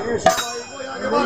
Hare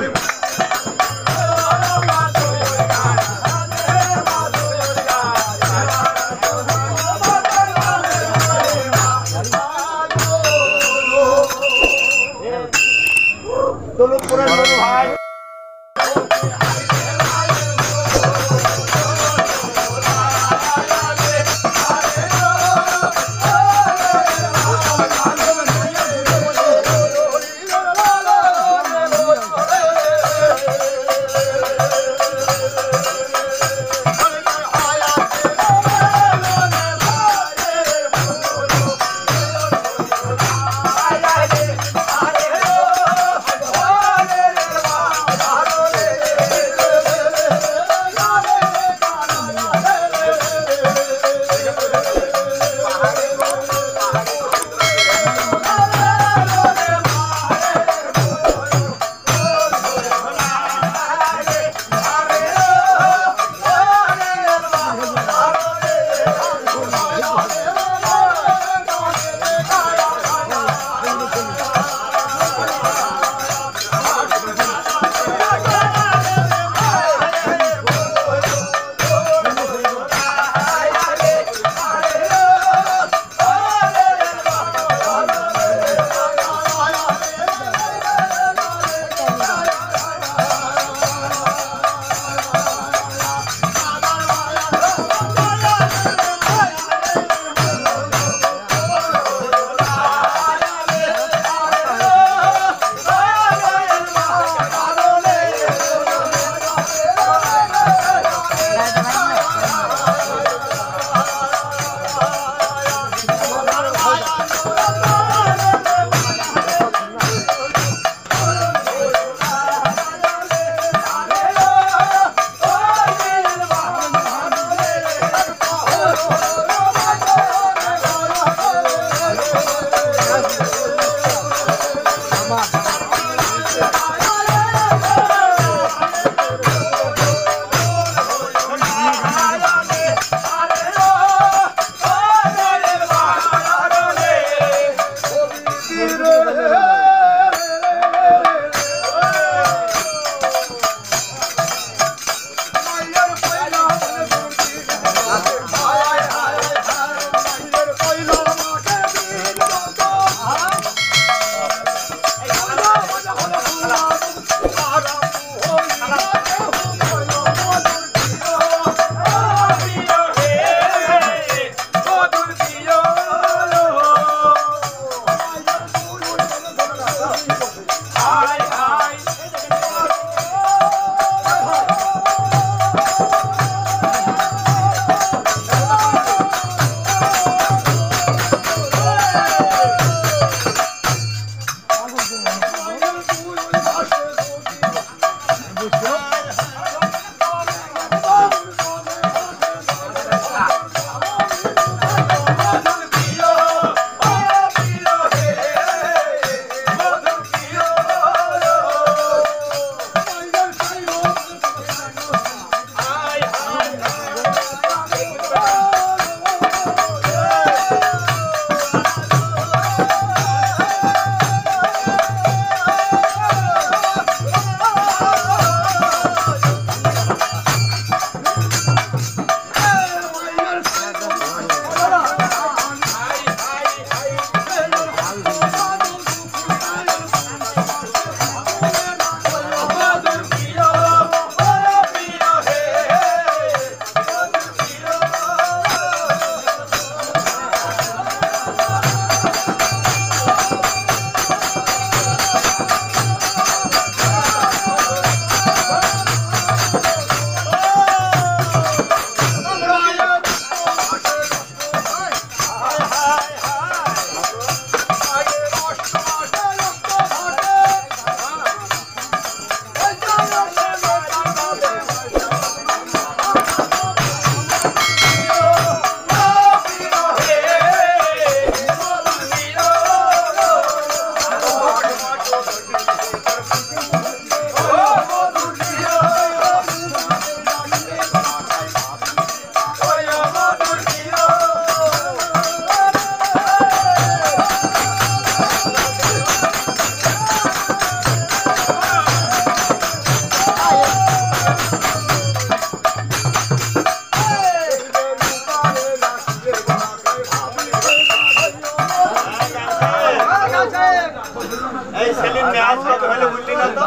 না তো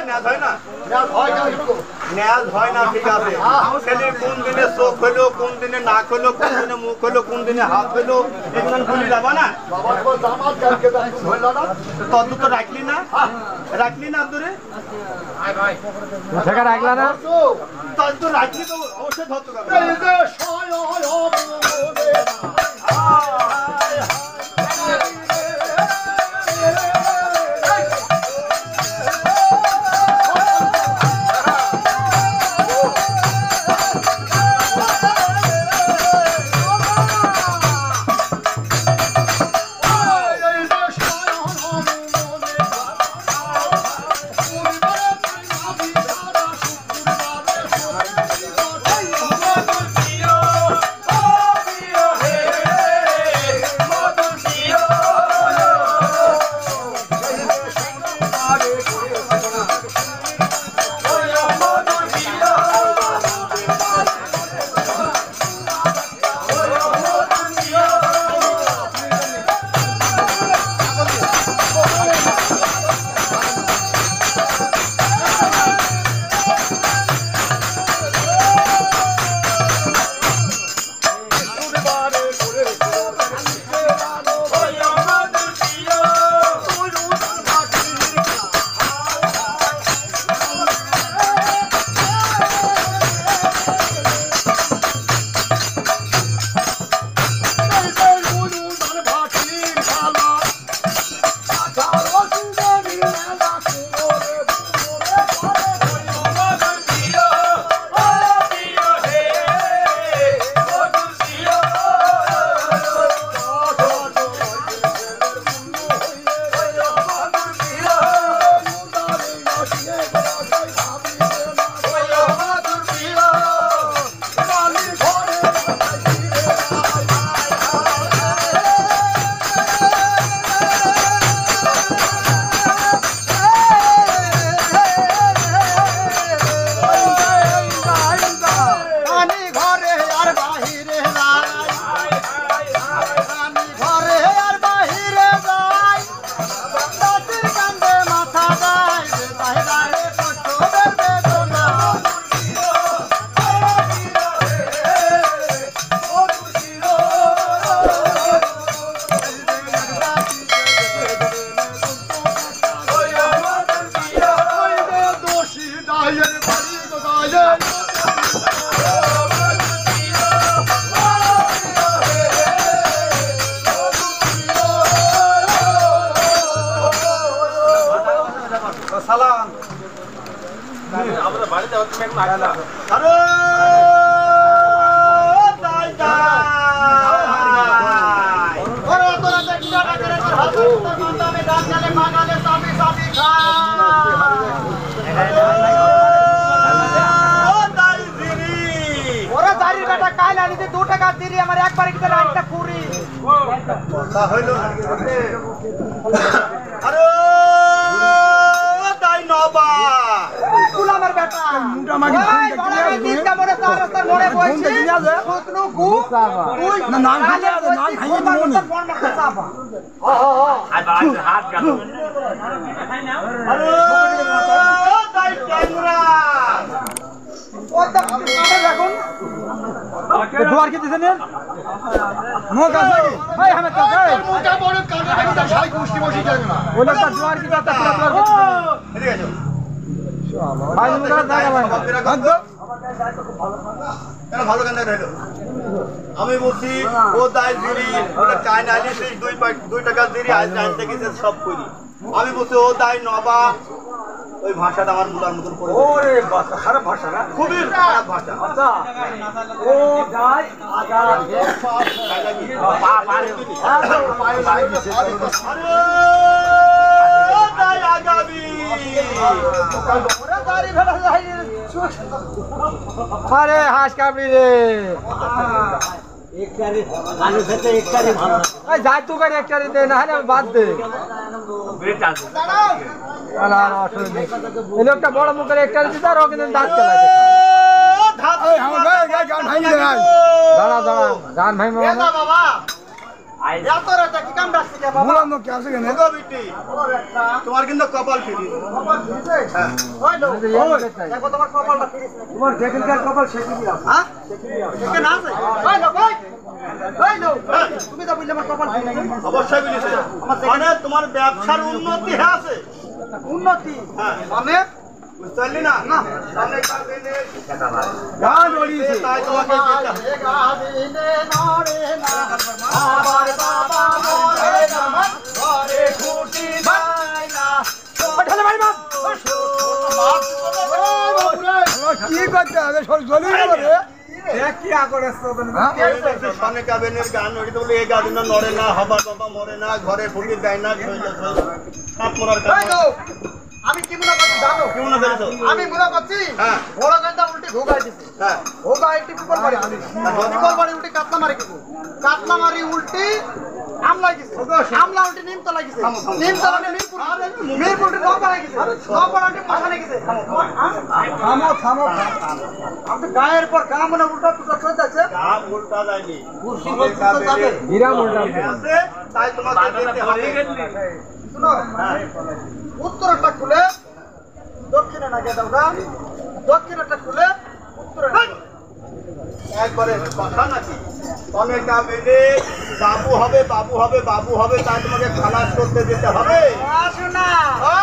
ন্যাজ হয় না ন্যাজ হয় না ঠিক আছে ছেলে কোন দিনে চোখ হইলো কোন দিনে নাক হইলো কোন দিনে মুখ হইলো কোন দিনে হাত হইলো এগুলো খুলে যাবা না তত তো রাখলি না আব্দুরে রাখলা না তত তো রাখলি তো অবশ্যই ধরতে পারবে ভালো কেন আমি বলছি ও দায় জিরি ওটা চায় না সেই 2 টাকা জিরি আজ জানতে গেছে সব করি আমি বলছি ও দায় নবা ওই ভাষাটা আমার মুলার মতন করে ওরে ভাষা খারাপ ভাষা না খুবই খারাপ ভাষা আচ্ছা ও দায় আগা পা পারে পায়ে লাগিছে আরে ও দায় আগাবি ওরে দাড়ি ফেলা যায় আরে হাঁস কাবড়ি রে একটারে আলু খেতে একটারে ভালো এই যাই তুই করে একটারে দে না হলে বাদ দে ব্রেড আছে আলা অসুবিধা এই লোকটা বড় মুখের একটারে দিতে আর ও কিন্তু দাঁত কেলা দে এই আমার গান ভাঙি দে দাঁড়া গান ভাঙি এ না বাবা এত রাতে কি কাম রাখছি কে বাবা বললাম কি আছে কেন ওগো বিটি তোমার কিন্তু কপাল ফিরি কপাল ফিরেছে হ্যাঁ ওই লো দেখো তোমার কপালটা ফিরেছে তোমার যেখানকার কপাল সেখানে আছে হ্যাঁ সেখানে আছে ওই লো ওই লো তুমি তো বললে আমার কপাল ফিরেছে অবশ্যই বলিছে মানে তোমার ব্যবসার উন্নতি আছে উন্নতি হ্যাঁ মানে বুঝতে পারলি না না সামনে কাবে নে গান বলিছে তাই তোমাকে যেতে হবে। গাদিনে নরে না আমার বাবা মরে না ঘরে খুঁটি ভাই না ঠালে ভাই বাপ কি করতে হবে সব জ্বলি গেল রে কি আকড়ে সামনে কাবেনের গান ওই তো বলে এই গান নড়ে না হবার বাবা মরে না ঘরে ফুটি দেয় না সাপ মরার এই তো আমি কি মনে করছি জানো কি মনে করেছো আমি মনে করছি হ্যাঁ। বড় গন্দা উল্টে ঘোগাই দিছে হ্যাঁ ঘোগাই টিপল বাড়ি উল্টে কাতলা মারি গেছে কাতলা মারি উল্টে আমলা গেছে আমলা উল্টে নিমতলা গেছে নিমতলা মিরপুর উল্টে নপাড়া গেছে নপাড়া উল্টে মাথানে গেছে থামো থামো আপনি গায়ের পর গা মনে উল্টা পুজো চলতেছে গান উল্টা যায়নি সামনে যাবে বিরাম উল্টা আছে তাই তোমাকে যেতে হবে শুনো উত্তরটা খুলে দক্ষিণে না গেছে ওটা দক্ষিণটা খুলে উত্তরে না একবারে কথা নাকি অনেক কাবেনে বাবু হবে বাবু হবে বাবু হবে তাই তোমাকে খালাস করতে যেতে হবে শোনা ও,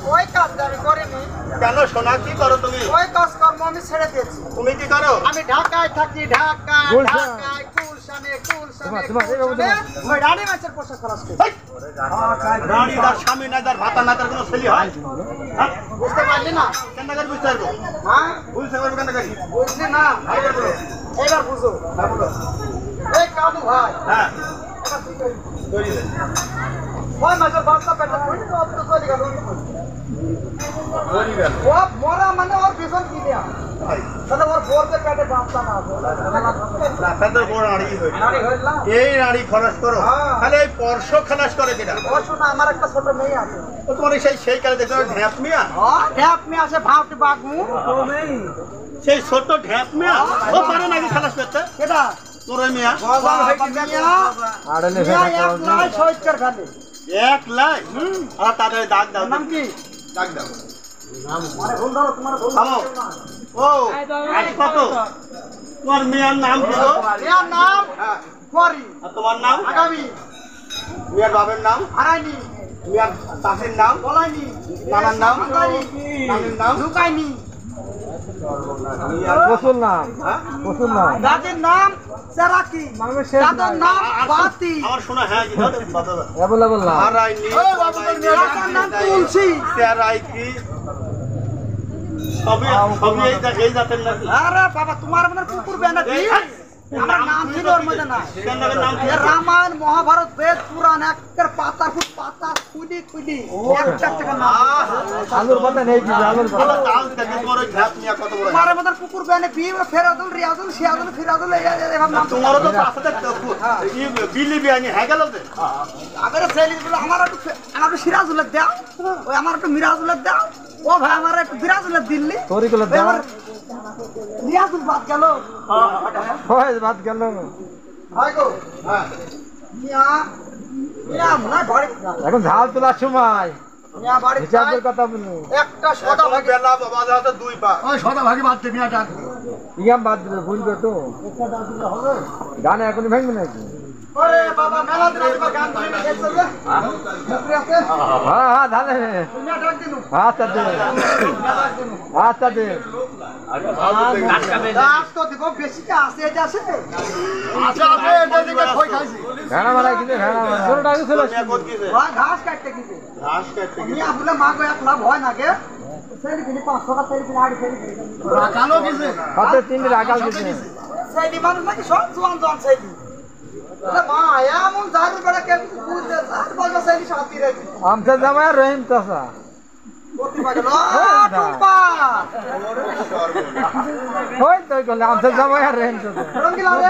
ওই কাজ আমি করিনি কেন সোনা কি করো তুমি ওই কাজ কর্ম আমি ছেড়ে দিয়েছি তুমি কি করো আমি ঢাকায় থাকি ঢাকায় গুলশান। ঢাকায় গুলশানে তোমার- এই বাবু গুলশানে ওই রানী মাছের পোশাক খরচ করি হেই! রানী তার স্বামী না তার ভাতা না তার কোনো ছেলে হয় হ্যাঁ? বুঝতে পারলি না কেন করে বুঝতে পারবো হ্যাঁ বুঝতে পারবো কেন করে বুঝলি না এবার বুঝো এই কাদু ভাই হ্যাঁ এটা তুই করিস। তৈরি হয়ে। ওই মাছের বাচ্চা পেটে পড়ে তো অত চলে গেল তৈরি গেল। ও মরা মানে ওর ভীষণ কি দেয়া তাই। তাহলে ওর বোরকে পেটে বাচ্চা না রাস্তাতে বড় নারী হইল। নারী হইল না এই নারী খরচ করো হ্যাঁ। তাহলে এই পরশ খালাস করে কিনা ও শোনা আমার একটা ছোট মেয়ে আছে ও তোমার সেই কালে দেখতে পাবে ঢ্যাপ মিয়া ঢ্যাপ মেয়ে আছে ভাবটি বাগমু সেই ছোট্ট ঢ্যাপ মিয়া ও পারে নাকি খালাস করতে কেটা তোর ওই মিয়া আড়ালে মিয়া এক লাই সৈকর খালে 1 লাখ আর তাড়াতাড়ি দাগ দাও নাম কি দাগ দাও মানে ভুল ধরো তোমার ভুল থামো ও আজ কত তোমার মিয়ার নাম কি গো মেয়ের নাম হ্যাঁ করি আর তোমার নাম আগামী মিয়ার বাবার নাম হারাইনি মিয়ার চাষির নাম বলাইনি নানার নাম আঙ্গারি নানির নাম ঢুকাইনি প্রচুর নাম হ্যাঁ প্রচুর নাম দাদির নাম সেরাকি নামের শেষ দাদার নাম বাতি আমার শোনা হ্যাঁ কি দাদা দাদা অ্যাভেলেবল নাম হারাইনি দাদার নাম তুলসী তেরাই কি সবই সবই এই জাতের নাকি আরে বাবা তোমার মনে কুকুর বেনা কি আমার নাম ছিল ওর মধ্যে না কেন নাম কি এ রামায়ণ মহাভারত বেদ পুরাণ একের পাতা খুব পাতা খুলি খুলি একটা একটা নাম আলুর পাতা নেই কি আলুর বলো পাতা কাল থেকে তোমার ওই ঢ্যাপ মিয়া কত বড় তোমার মধ্যে কুকুর বেনে বি ফেরাদুল রিয়াদুল শিয়াদুল ফিরাদুল এভাবে নাম তোমারও তো পাশে বিলি বিয়ানি হয়ে গেল যে আবার ছেলে বলে আমার একটু সিরাজুলের দাও ওই আমার একটু মিরাজুলের দাও ও ভাই আমার একটু বিরাজুলের দিল্লি তরিগুলো ওই দাও আমার রিয়াজুল বাদ গেল হয় ভাত গেল ভাই গো হ্যাঁ মিয়া মিয়া মনে হয় বাড়ি এখন ঝাল তোলার সময় মিয়া বাড়ি হিসাবের কথা বলি একটা সদা ভাগে বেলা বাবা যাতে 2 পা ওই সদা ভাগে বাদ দে মিয়া ডাক ইয়াম বাদ দিবে ভুলবে তো গানে এখনই ভাঙবে নাকি ওরে বাবা মেলা দিন আগে গান ধরে নিয়ে চলবে মুখরি আছে হ্যাঁ হ্যাঁ ধানে মিয়া ডাক দিনু আচ্ছা দে আচ্ছা দে ডাক তো দিব বেশি কে আছে এটা আছে আচ্ছা আছে এদিকে কই খাইছি ভেড়া মারা কিন্তু ভেড়া মারা ছোটটা আগে চলে আসছে। কত কিছে ওয়া ঘাস কাটতে গেছে ঘাস কাটতে মিয়া বলে মা গো এক লাভ হয় না কে সেলি দিনে 500 টাকা সেলি দিনে 8 সেলি রাখালো গেছে হাতে তিনটে রাখাল দিচ্ছে সেলি মানুষ নাকি সব জোয়ান জোয়ান সেলি আরে মা এমন জারু বড় কে বুঝতে আর বলবা সেলি সাথী রে আমসা জামাই রহিম চাচা গতি বাগলো টুপা হই তো গলে আমসা জামাই রহিম চাচা রঙ্গিলা রে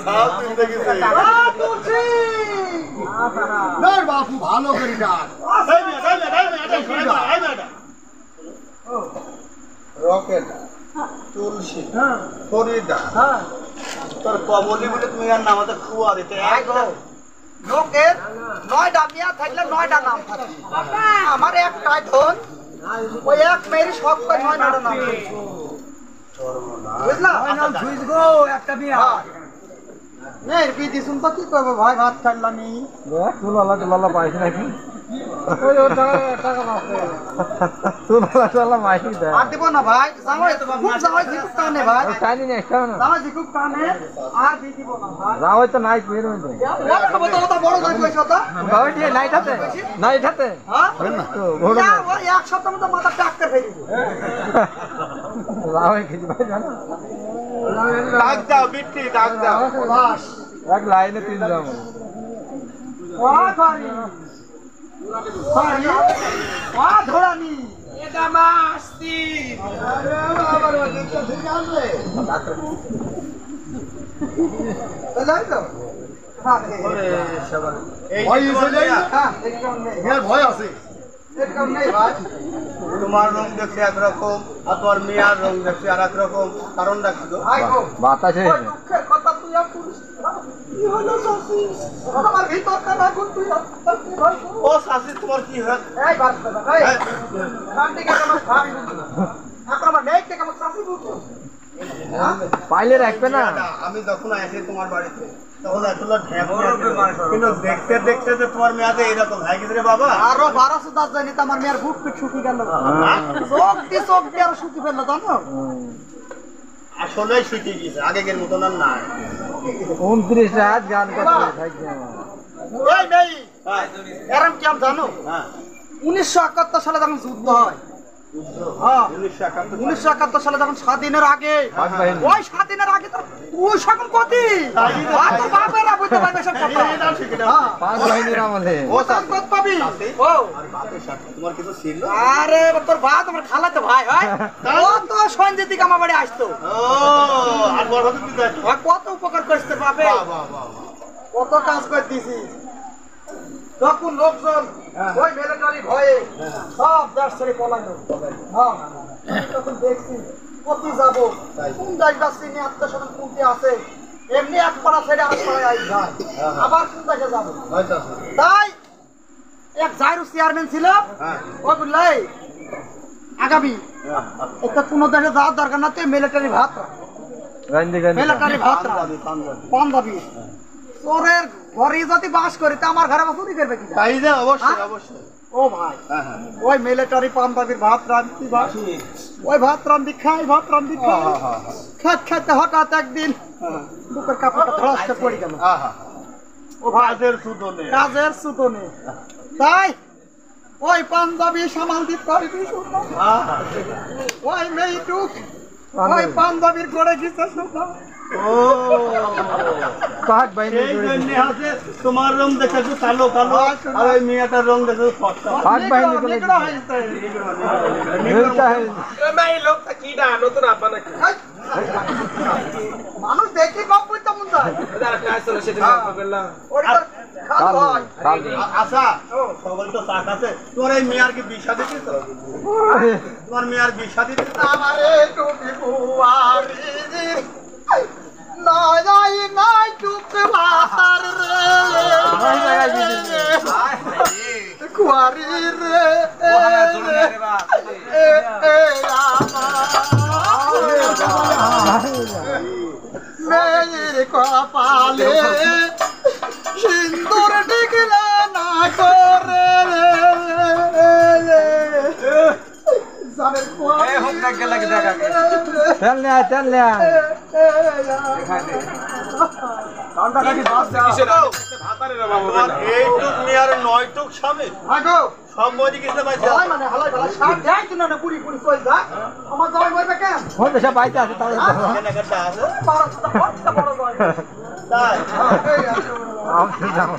সব কিনতে গেছে তুলসী নর বাপু ভালো করে ডাক এই মিয়া এই মিয়া রকেট তুলসী হ্যাঁ ফরিদা হ্যাঁ তোর কবলি বলে তুমি আর নামাতে খুয়া দিতে লোকের 9টা মিয়া থাকলে 9টা নাম থাকে আমার একটাই ধন ওই এক মেয়েরই সব করে 9টা নাম বুঝলা একটা বিয়া মেয়ের বিধি শুন তো কি করবো ভাই ভাত খাইলাম নি তুলালা পাইছি নাকি ওই ওর টাকা মাফ তুলালা মাইছি দেয় আর দিব না ভাই জামাই খুব জামাই জিকুব কানে ভাই টাইনি নেক্সট না জামাই জিকুব কানে আর দি দিব না ভাই যাও তো নাই কইর মধ্যে বড় খবর তো ওটা বড় করে কইছো তো গাওই দিয়ে নাইটাতে হ্যাঁ তো বড় না ওই এক সপ্তাহ মতো মাথা টাকতে ফেলি যাও খেজি ভাই জানো ডাক দাও বিট্টি ডাক দাও বাস এক লাইনে তিন যাও ও ধরি ধরানি এটা মাস্তি ভয় আছে তোমার রং দেখছি একরকম আর তোমার মেয়ার রং দেখছি আর একরকম কারণ রাখি তো বাতাসে কথা তুই কি হলো আমার ভিতর কানা কোন তুই ও শাশি তোমার কি হয় এই বাস কথা এই কান্টি কে কেন ভাই আক্রমণ নেই কে কেন সাসি বুঝছো পাইলে রাখবে না আমি যখন আসি তোমার বাড়িতে তখন এতগুলো ঢ্যাপ কিন্তু দেখতে দেখতে তো তোমার মেয়াদে এরকম হয়ে গেছে রে বাবা আরো 1210 জানি তো আমার মেয়ের বুক পিট শুকি গেল চোখ দিয়ে আর শুকি ফেললো জানো আসলে শিখে গেছে আগের মতন আর নাই 29 রাত গান করতে থাকি এই নেই এরম কি আম জানো হ্যাঁ 1971 সালে যখন যুদ্ধ হয় হ্যাঁ 1971 সালে যখন স্বাধীনের আগে ওই স্বাধীনের আগে তো তুই সকল কতি আর তো বাপেরা বুঝতে পারবে সব কথা হ্যাঁ পাঁচ বাহিনীর আমলে ও সান কত পাবি ও আর বাপের সাথে তোমার কিছু ছিল আরে তোর ভাই তোমার খালাতো ভাই হয় ও তো সঞ্জিত দিকে আমার বাড়ি আসতো ও আর বড় হতে দিতে ও কত উপকার করতে পাবে বাহ বাহ বাহ কত কাজ করে দিছি যখন লোকজন ওই মিলিটারি ভয়ে সব দেশ ছেড়ে পলাইলো হ্যাঁ তখন দেখছি কোথায় যাবো কোন জায়গা চিনি আত্মীয় কোনটি আছে এমনি এক পাড়া ছেড়ে আর পাড়ায় আই যায় আবার কোন জায়গায় যাবো তাই এক জাইরু চেয়ারম্যান ছিল ও বললে আগামী একটা কোন দেশে যাওয়ার দরকার না তুই মিলিটারি ভাত গান্দি গান্দি মিলিটারি ভাত পাঞ্জাবি চোরের ঘরে যদি বাস করি তা আমার ঘরে চুরি করবে কি তাই না অবশ্যই অবশ্যই ও ভাই ওই মিলিটারি পাঞ্জাবির ভাত রান্ধি ভাত ওই ভাত রান্ধি খাই খাইতে হঠাৎ একদিন বুকের কাপড়টা ধরাসতে পড়ে গেল ও ভাই কাজের সুতনে তাই ওই পাঞ্জাবি সামাল দিতে পারবি শুনলাম ওই মেয়েটুক ওই পাঞ্জাবির ঘরে গেছে শুনলাম পাঁচ বাহিনী এই জন্য আছে তোমার রং দেখে তো কালো কালো আর ওই মেয়েটার রং দেখে ফর্সা পাঁচ বাহিনী করে নিগড়া হয়েছে মিলতা है মানুষ দেখি কম করতে মন যায় ওটা খাওয়া হয় আচ্ছা সকল তো চাক আছে তোমার এই মেয়ার কি বিষা দিতে তোমার মেয়ার বিষা দিতে আমারে টুপি কুয়ারি নাই নাই টুপি বাসার রে কুয়ারি রে মেয়ের কপালে সিন্দুর টিকলে না করে चल ले এইটুক মেয়ার নয়টুক স্বামী আগো সব মজি কিসে পাইছে হয় মানে হালাই হালাই সাত দেয় তো না পুরি পুরি কই যা আমার জয় মরবে কেন हो तो सब आइते আছে তাহলে কেনাকাটা আছে বারোটা বড় জয় তাই আম যাও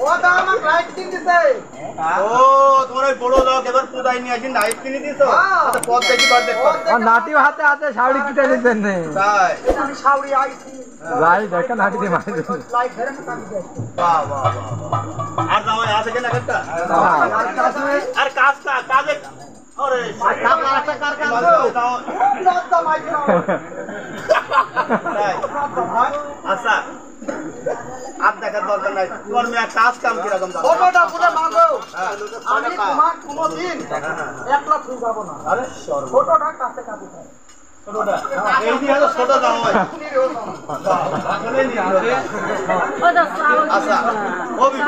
ও দা আমার লাইট কিন দিছে ও তোমার ওই বড় লোক এবার পূজায় নিয়ে আসি নাইট কিনে দিছো আচ্ছা পথ দেখি বার দেখো और नाटी हाथे आते साड़ी किटे निते ने তাই এটা আমি শাওরি আইছি রাই দেখা নাটি দে মারি লাইট ধরে না কাটি দেয় বাহ বাহ বাহ আর জামাই আছে কেনাকাটা আর কাজটা কাজে আরে কাপড় একটা কার কাজ তাই নাই তোমার মেয়ে কাজ কাম কিরকম জানো? ছোটটা পুরো মাগো হ্যাঁ, আমি তোমার কোনোদিন একলা তুই যাব না আরে ছোটটা কাছে কাছে থাক। ছোটটা এই দিয়ে হলো ছোট দাও হয় আসলে নি আচ্ছা ওবি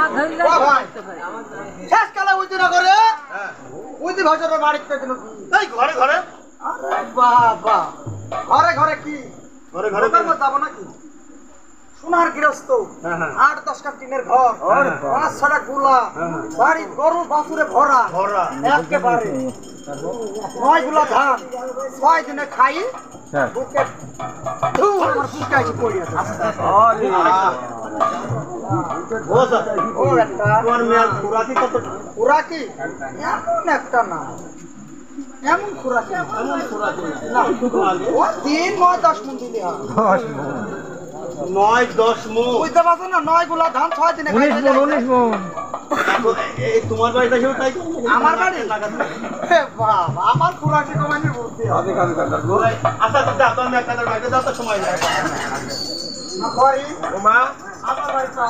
ও ভাই শেষ কালে উইতে না করে হ্যাঁ উইতে ভাজরে বাড়িতে কেন এই ঘরে ঘরে আরে বাবা ঘরে ঘরে কি ঘরে ঘরে ঘরে যাব নাকি সোনার গৃহস্থ হ্যাঁ হ্যাঁ 8-10টা টিনের ঘর 5-6টা গুলা বাড়ি গরু বাছুরে ভরা ঘররা একেবারে 9 গুলা ধান 6 দিনে খাই হ্যাঁ বুকে আমার বুকে এসে পড়ে আছে ও স্যার ও একটা তোমার মেয়ের খুরাকি কত খুরাকি এমন একটা না এমন খুরাকি এমন খুরাকি না ও 3-9-10 মন দিলে হয় 9-10 মুখ বুঝতে পারছো না 9 গুলা ধান 6 দিনে খাই 19 মন এই তোমার বাড়িতে কেউ তাই আমার বাড়ি হে বাবা আমার খুরাকি কমানি বুদ্ধি হবে আচ্ছা তো দাও তুমি একটা বাড়িতে যাও তো সময় নেই না করি ওমা আমার বাড়ি তো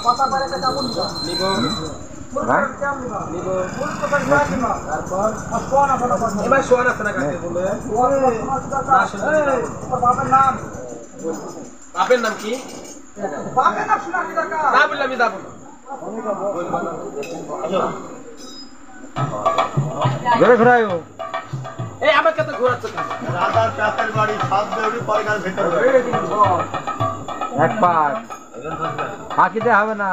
কথা পারে যাব না নিব ভাই নিব ফুল তো বাড়ি যাবে না তারপর সোনা সোনা কথা এবার সোয়ান আছে না কাকে বলে বাবার নাম বাপের নাম কি বাবার নাম শোনা কি দরকার না বললে আমি যাবো না ঘরে ঘুরাইও এই আমার কত ঘোরাচ্ছ রাধার চাচার বাড়ি সাত দেউড়ি পয়গার ভেতর এক পাক ফাঁকিতে হবে না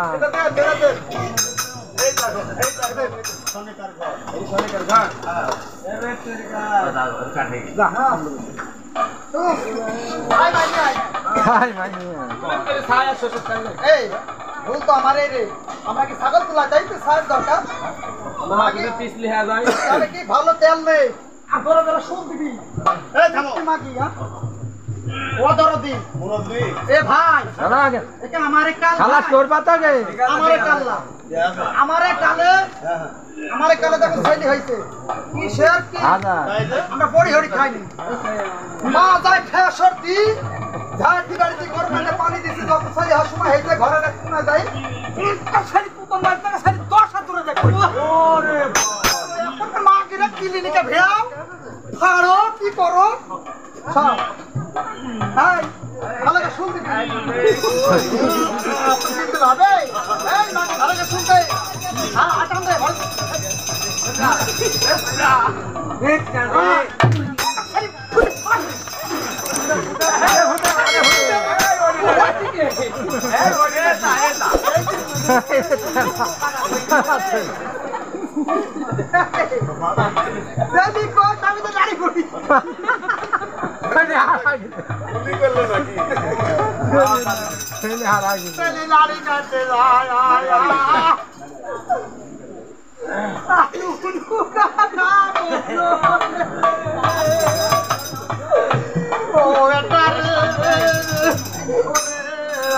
এই দেখো সোনেকার ঘর এই সোনেকার ঘর তো ভাই ভাই ভাই খাই ভাই এই ভুল তো আমারই রে আমরা কি ছাগল তোলা যাই তো সাহেব দরকার তাহলে কি ভালো তেল নেই আর ধরে ধরে শুন দিবি এই থামো মাগি হ্যাঁ ও ধরো দি মুরব্বি এ ভাই দাদা আগে এটা আমারে কাল খালাস করবা তো আগে আমারে কাল্লা আমারে কালে দেখো ছেলে হইছে কি শেয়ার কি হাজার আমরা বড়ি হড়ি খাইনি মা যায় ফেসর দি ঝাড়ি বাড়িতে ঘর মানে পানি দিছি যত ছেলে হাসমা হইছে ঘরে রাখতে না যাই একটা ছেলে পুতন বাড়িতে ছেলে 10 হাত দূরে দেখো ওরে বাবা মা কি রে ক্লিনিকে ভেড়াও ফাড়ো কি করো সব হাই ভালো করে শুনতে শুনতে হবে এই মা ভালো করে শুনতে হ্যাঁ আটাম দে ভালো আমি তো গাড়ি করি লাড়ি কাটতে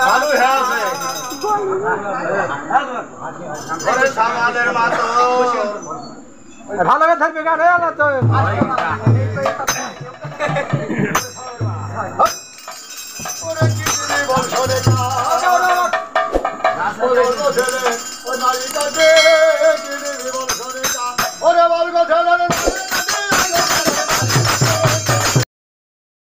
ভালো হ্যাঁ আছে সামাদের মাতো ভালো করে থাকবে গান হয়ে গেল তো ওরে কিডনি বংশরে ওরে বালগো ছেলে